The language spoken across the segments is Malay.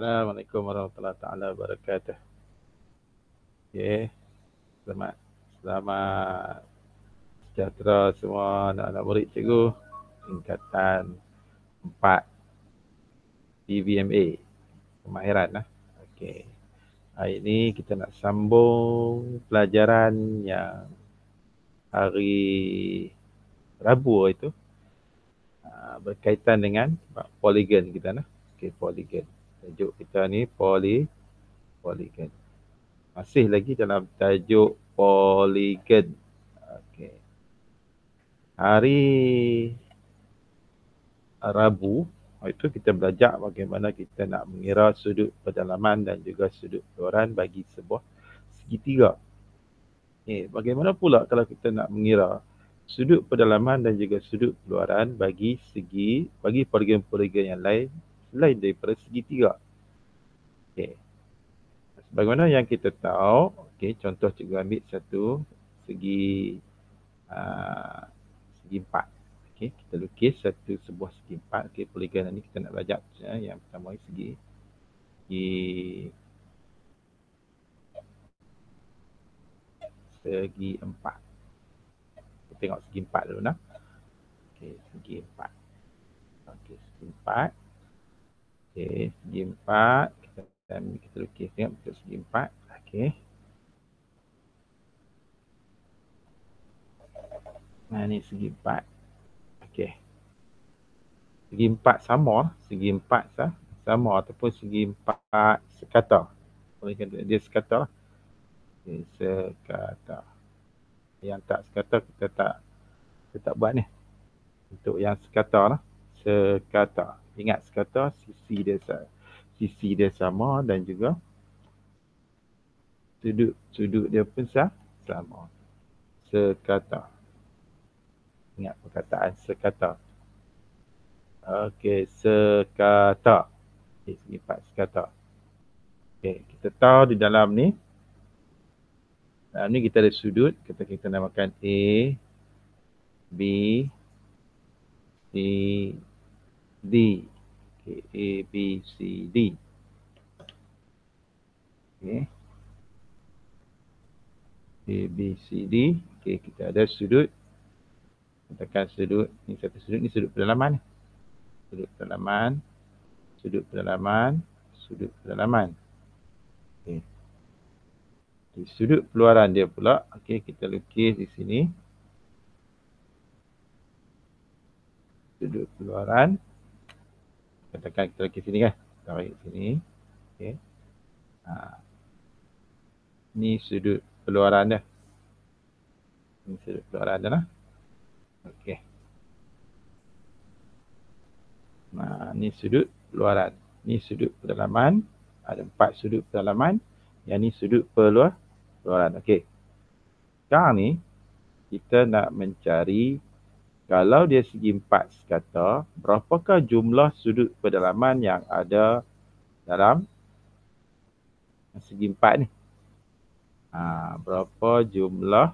Assalamualaikum warahmatullahi taala wabarakatuh. Okey, selamat selamat sejahtera semua anak-anak murid cikgu tingkatan 4 PVMA kemahiran lah. Okey. Hari ini kita nak sambung pelajaran yang hari Rabu itu berkaitan dengan poligon kita lah. Okey, poligon. Tajuk kita ni poligon. Masih lagi dalam tajuk poligon. Okey. Hari Rabu itu kita belajar bagaimana kita nak mengira sudut pedalaman dan juga sudut keluaran bagi sebuah segitiga. Bagaimana pula kalau kita nak mengira sudut pedalaman dan juga sudut keluaran bagi poligon-poligon yang lain selain daripada segitiga. Okey. Sebagaimana yang kita tahu, contoh cikgu ambil satu segi empat. Kita lukis sebuah segi empat. Poligon ni kita nak belajar yang pertama segi empat. Kita tengok segi empat dulu nah. Segi empat. Segi empat. Segi empat. Kita lukis tengok untuk segi empat. Nah, ni segi empat. Segi empat sama ataupun segi empat sekata. Boleh kata dia sekata. Sekata. Yang tak sekata kita tak buat ni. Untuk yang sekata lah. Sekata. Ingat sekata sisi dia sama dan juga sudut dia pun sama. Sekata. Ingat perkataan sekata. Sekata. Segi empat sekata. Kita tahu di dalam ni kita ada sudut. Kita namakan A, B, C, D. A, B, C, D. A, B, C, D. Kita ada sudut. Katakan sudut. Ni satu sudut. Ni sudut pedalaman. Sudut pedalaman. Di sudut keluaran dia pula, kita lukis di sini. Sudut keluaran. Katakan kita lukis sini kan. Tarik sini. Ni sudut keluaran dia. Ni sudut keluaran dia lah. Ni sudut keluaran. Ni sudut pedalaman. Ada 4 sudut pedalaman. Yang ni sudut keluaran. Sekarang ni kita nak mencari kalau dia segi 4 sekata, berapakah jumlah sudut pedalaman yang ada dalam segi 4 ni? Berapa jumlah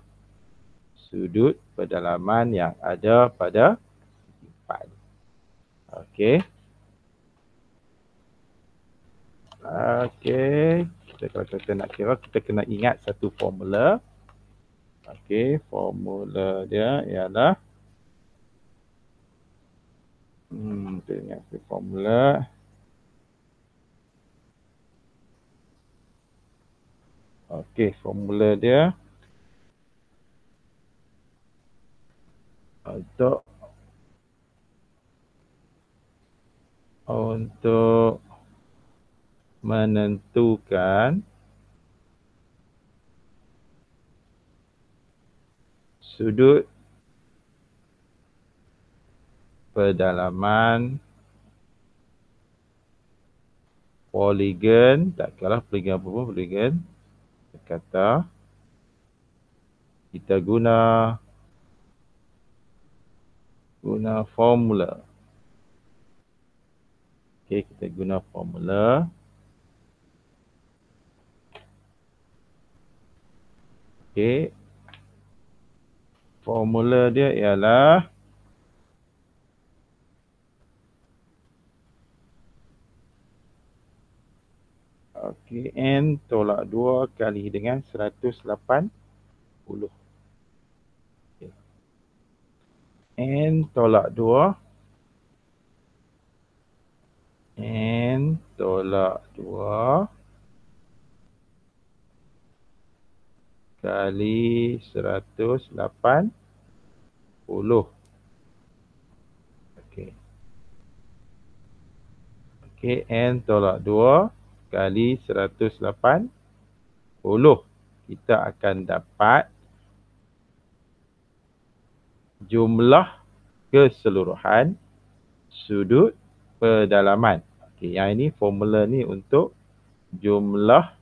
sudut pedalaman yang ada pada segi 4 ni? Kalau kita nak kira, kita kena ingat satu formula. Formula dia ialah kita ingat satu formula. Formula dia untuk menentukan sudut pedalaman poligon, tak kira poligon apa pun, poligon kata kita guna formula. Kita guna formula. Formula dia ialah Okey, N tolak 2 kali dengan 180. Okay. N tolak 2. N tolak 2 kali 180. Okey. Okey, N tolak 2 kali 180. Kita akan dapat jumlah keseluruhan sudut pedalaman. Okey, yang ini formula ni untuk jumlah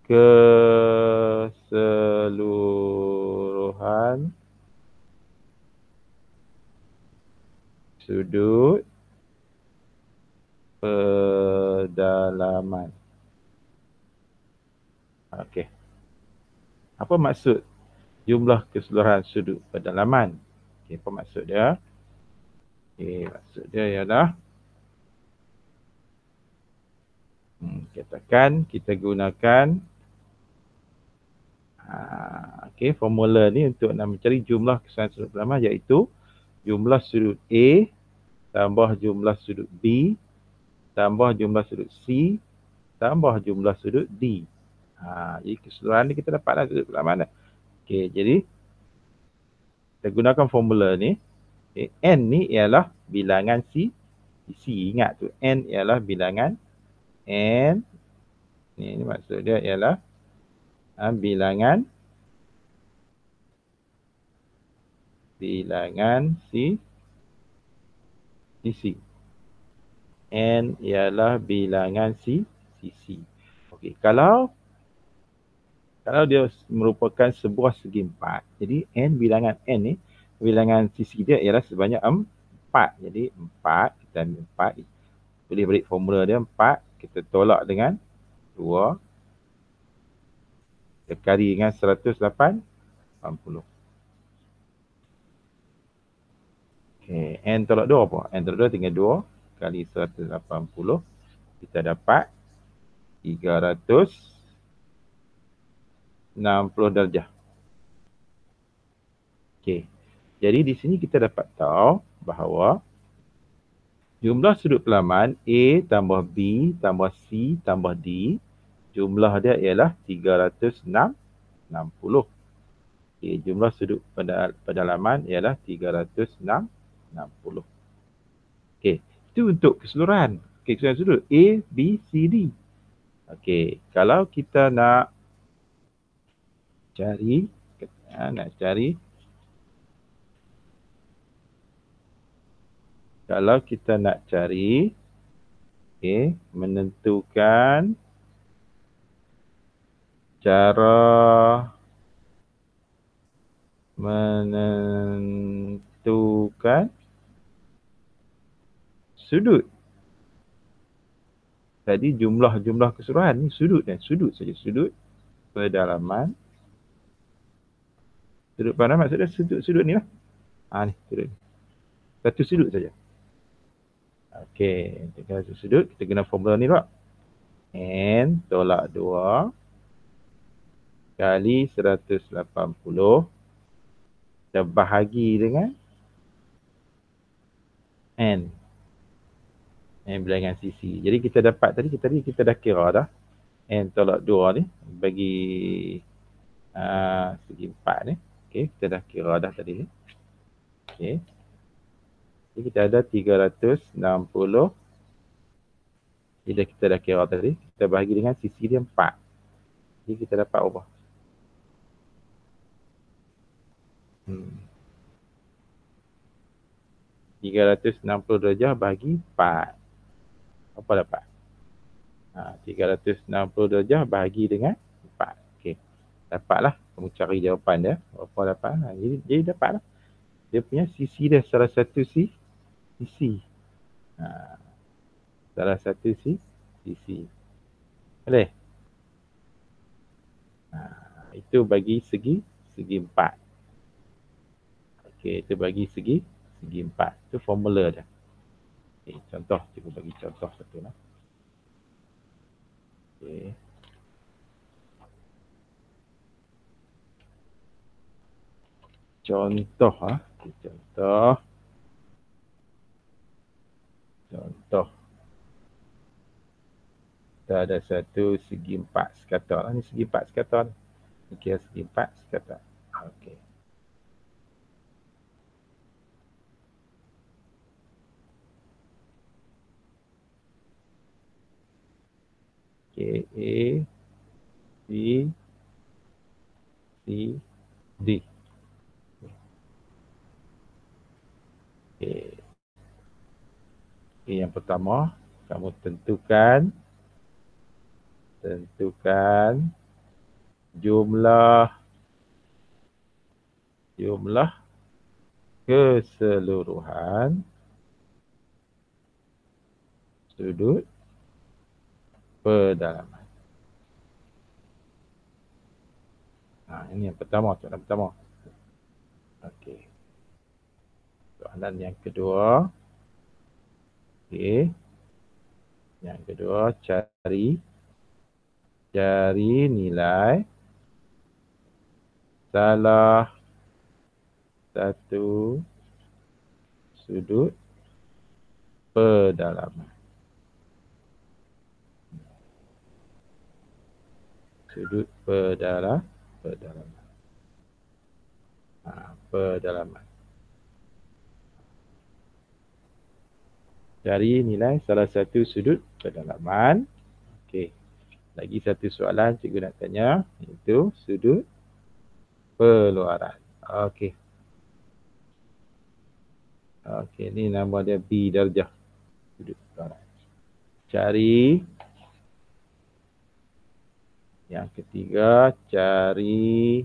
keseluruhan sudut pedalaman. Okey. Apa maksud jumlah keseluruhan sudut pedalaman? Okey, apa maksud dia? Okey, maksud dia ialah katakan kita gunakan okey, formula ni untuk nak mencari jumlah keseluruhan sudut pedalaman iaitu jumlah sudut A tambah jumlah sudut B tambah jumlah sudut C tambah jumlah sudut D. Jadi keseluruhan ni kita dapatlah sudut pedalaman dah. Okey, jadi kita gunakan formula ni. Okay, N ni ialah bilangan C. Ingat tu, N ialah bilangan N. Ni maksud dia ialah bilangan C. N ialah bilangan C. Okey, kalau dia merupakan sebuah segi empat, jadi N bilangan N ni, bilangan sisi dia ialah sebanyak 4. Jadi 4, kita ambil 4, boleh balik formula dia 4, kita tolak dengan 2, kita kali dengan 180. Okay, N tolak 2 apa? N tolak 2 tinggal 2 kali 180, kita dapat 360 darjah. Okey. Jadi di sini kita dapat tahu bahawa jumlah sudut pedalaman A tambah B tambah C tambah D, jumlah dia ialah 360. Okey, jumlah sudut pedalaman ialah 360. Okey, itu untuk keseluruhan. Okey, keseluruhan sudut A, B, C, D. Okey, kalau kita nak cari menentukan cara menentukan sudut. Tadi jumlah keseluruhan ni sudut saja, sudut pedalaman. Sudut pedalaman maksudnya sudut ni lah. Ni sudut. Satu sudut saja. Okey, satu sudut, kita guna formula ni pula. N tolak 2 kali 180, kita bahagi dengan N bilangan sisi. Jadi kita dapat tadi kita dah kira dah. N tolak 2 ni bagi segi 4 ni. Okey, kita dah kira dah tadi ni. Okey. Jadi kita ada 360. Bila kita dah kira tadi, kita bahagi dengan sisi dia 4. Jadi kita dapat apa? 360 darjah bahagi 4. Apa dapat? 360 darjah bahagi dengan 4. Okey. Dapatlah. Kamu cari jawapan dia. Apa dapat? Jadi dapatlah. Dia punya sisi dia salah satu sisi. Salah satu sisi. Boleh? Itu bagi segi 4. Okey, itu bagi segi Segi 4. Itu formula dia. Okay, contoh. Cikgu bagi contoh satu lah. Okay. Contoh. Okay, contoh. Contoh. Kita ada satu segi 4 sekatan lah. Ni segi 4 sekatan. Okey, segi 4 sekatan. Okey. Okey, A, B, C, D. Okey. Okay, yang pertama, kamu tentukan jumlah keseluruhan sudut pedalaman. Ini yang pertama, soalan pertama. Okey. Soalan yang kedua. Okey. Yang kedua, cari nilai salah satu sudut pedalaman. Sudut pedalaman. Pedalaman. Cari nilai salah satu sudut pedalaman. Okey. Lagi satu soalan cikgu nak tanya, iaitu sudut peluaran. Okey. Okey, ni nama dia B darjah. Sudut peluaran. Cari. Yang ketiga, cari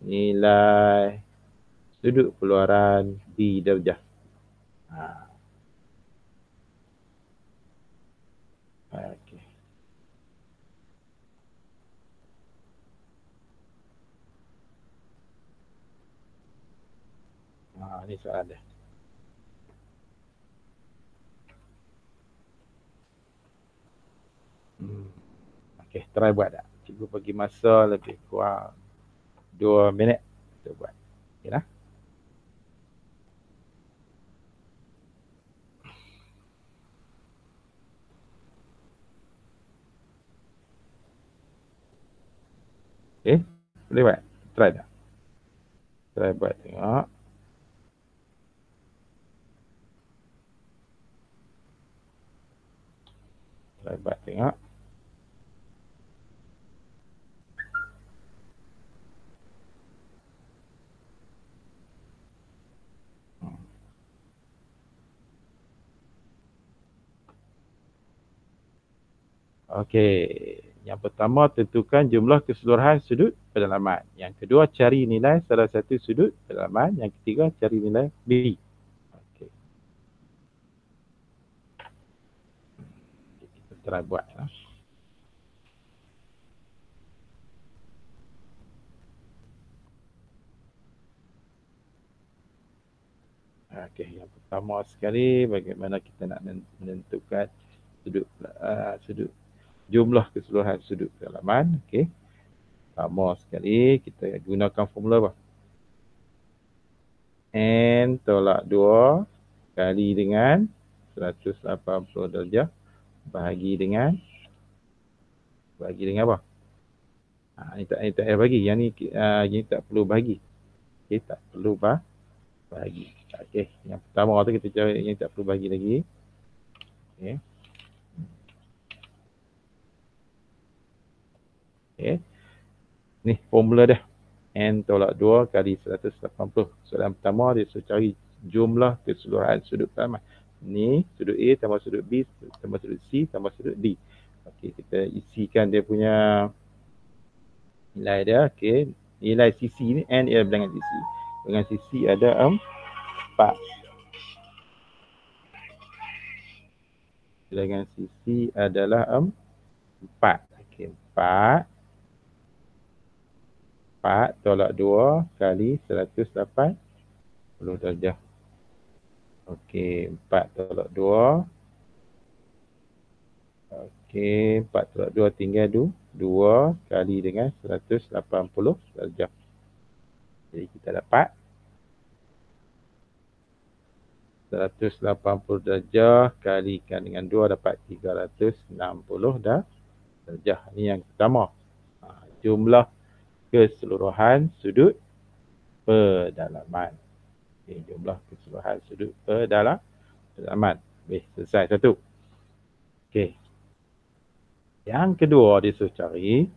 nilai sudut peluaran B darjah. Okey. Ni soalan dia. Okey, try buat tak? Cikgu bagi masa lebih kurang 2 minit kita buat. Okey lah. Okey, boleh buat? Try tak? Try buat tengok. Try buat tengok. Okey, yang pertama tentukan jumlah keseluruhan sudut pedalaman. Yang kedua cari nilai salah satu sudut pedalaman. Yang ketiga cari nilai B. Okey. Kita try buat ya. Okey, yang pertama sekali bagaimana kita nak menentukan sudut jumlah keseluruhan sudut pedalaman. Okey. Pertama sekali kita gunakan formula apa? N tolak 2 kali dengan 180 darjah bahagi dengan apa? Ini tak payah bagi. Yang ni tak perlu bagi. Okey, tak perlu bagi. Okey, yang pertama tu kita cari yang tak perlu bagi lagi. Okey. Okey. Ni formula dia. N tolak 2 kali 180. Soalan pertama dia suruh cari jumlah keseluruhan sudut pedalaman. Ni sudut A tambah sudut B tambah sudut C tambah sudut D. Okey, kita isikan dia punya nilai dia. Okey, nilai sisi ni N ialah bilangan sisi. Dengan sisi ada 4. Bilangan sisi adalah 4. Okey, 4 tolak 2 kali 180 darjah. Okey, 4 tolak 2. Okey, 4 tolak 2 tinggal 2 kali dengan 180 darjah. Jadi kita dapat 180 darjah kalikan dengan 2 dapat 360 darjah. Ini yang pertama. Jumlah keseluruhan sudut pedalaman. Okay, jumlah keseluruhan sudut pedalaman. Selesai satu. Okey. Yang kedua dia suruh cari.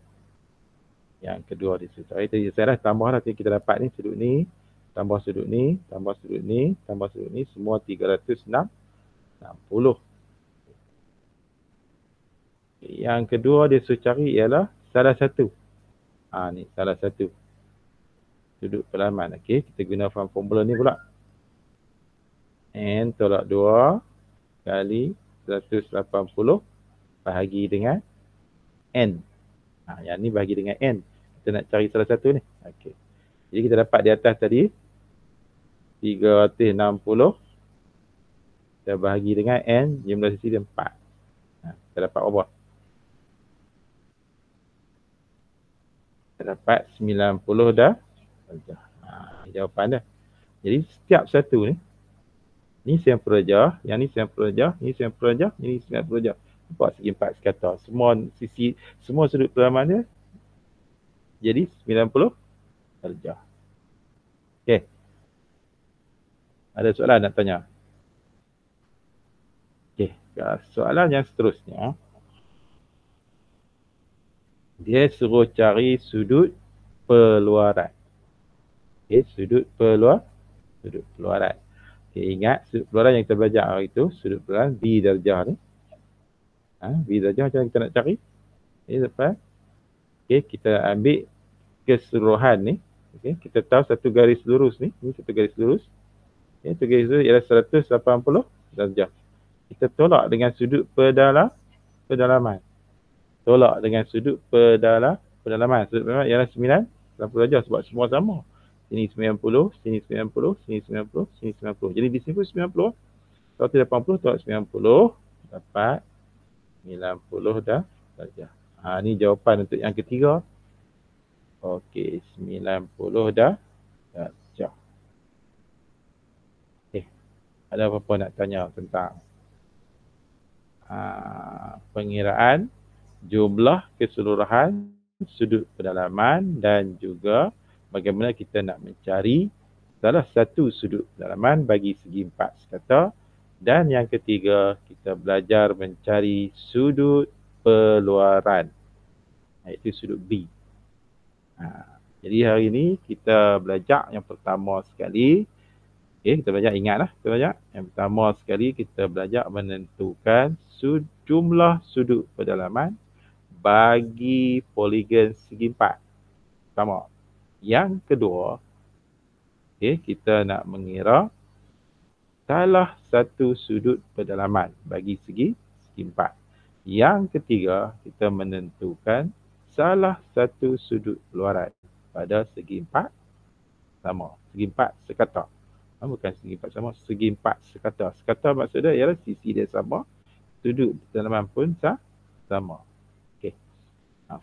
Tadi saya dah tambah dah. Kita dapat ni sudut ni. Tambah sudut ni. Tambah sudut ni. Tambah sudut ni. Semua 360. Yang kedua dia suruh cari ialah salah satu. Ni salah satu sudut pedalaman. Okey, kita guna formula ni pula. N tolak 2 kali 180 bahagi dengan N. Yang ni bahagi dengan N. Kita nak cari salah satu ni. Okey. Jadi kita dapat di atas tadi 360. Kita bahagi dengan N, jumlah sisi dia 4. Kita dapat apa? Kita dapat 90 dah. Jawapan dia. Jadi setiap satu ni sampel darjah, yang ni sampel darjah, ni sampel darjah, ni sampel darjah. Nampak segi 4 sekata. Semua sudut pedalaman dia jadi 90 darjah. Okey. Ada soalan nak tanya? Okey, soalan yang seterusnya. Dia suruh cari sudut peluaran. Okey, sudut peluaran. Okay, ingat sudut peluaran yang kita belajar hari itu, sudut peluaran B darjah ni. B darjah macam mana kita nak cari? Okay, lepas. Okay, kita ambil keseluruhan ni. Okay, kita tahu satu garis lurus ni. Ini satu garis lurus. Okay, satu garis lurus ialah 180 darjah. Kita tolak dengan sudut pedalaman. Tolak dengan sudut pedalaman. Sudut pedalaman ialah 90 darjah sebab semua sama. Sini 90, sini 90, sini 90, sini 90. Jadi di sini pun 90. 180 tolak 90 dapat 90 darjah. Ni jawapan untuk yang ketiga. Okey, 90 darjah. Okey. Ada apa-apa nak tanya tentang pengiraan jumlah keseluruhan sudut pedalaman dan juga bagaimana kita nak mencari salah satu sudut pedalaman bagi segi 4 sekata. Dan yang ketiga, kita belajar mencari sudut peluaran, iaitu sudut B. Jadi hari ini kita belajar yang pertama sekali. Okay, kita belajar, ingatlah kita belajar. Yang pertama sekali kita belajar menentukan jumlah sudut pedalaman bagi poligon segi 4. Pertama. Yang kedua, okay, kita nak mengira salah satu sudut pedalaman bagi segi 4. Yang ketiga, kita menentukan salah satu sudut peluaran pada segi 4 sama. Segi 4 sekata. Bukan segi 4 sama, segi 4 sekata. Sekata maksudnya ialah sisi dia sama, sudut pedalaman pun sama. Okey.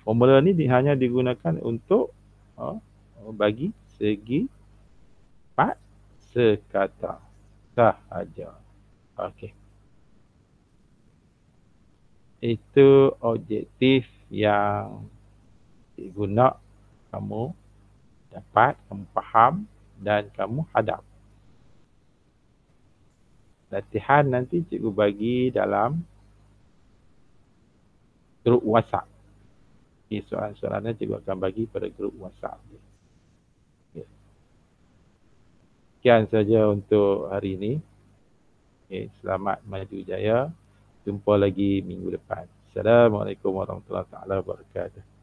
Formula ni hanya digunakan untuk bagi segi 4 sekata sahaja. Okey. Itu objektif yang diguna kamu dapat, kamu faham dan kamu hadap. Latihan nanti cikgu bagi dalam grup WhatsApp. Soalan-soalannya cikgu akan bagi pada grup WhatsApp. Sekian saja untuk hari ini. Selamat maju jaya. Jumpa lagi minggu depan. Assalamualaikum warahmatullahi wabarakatuh.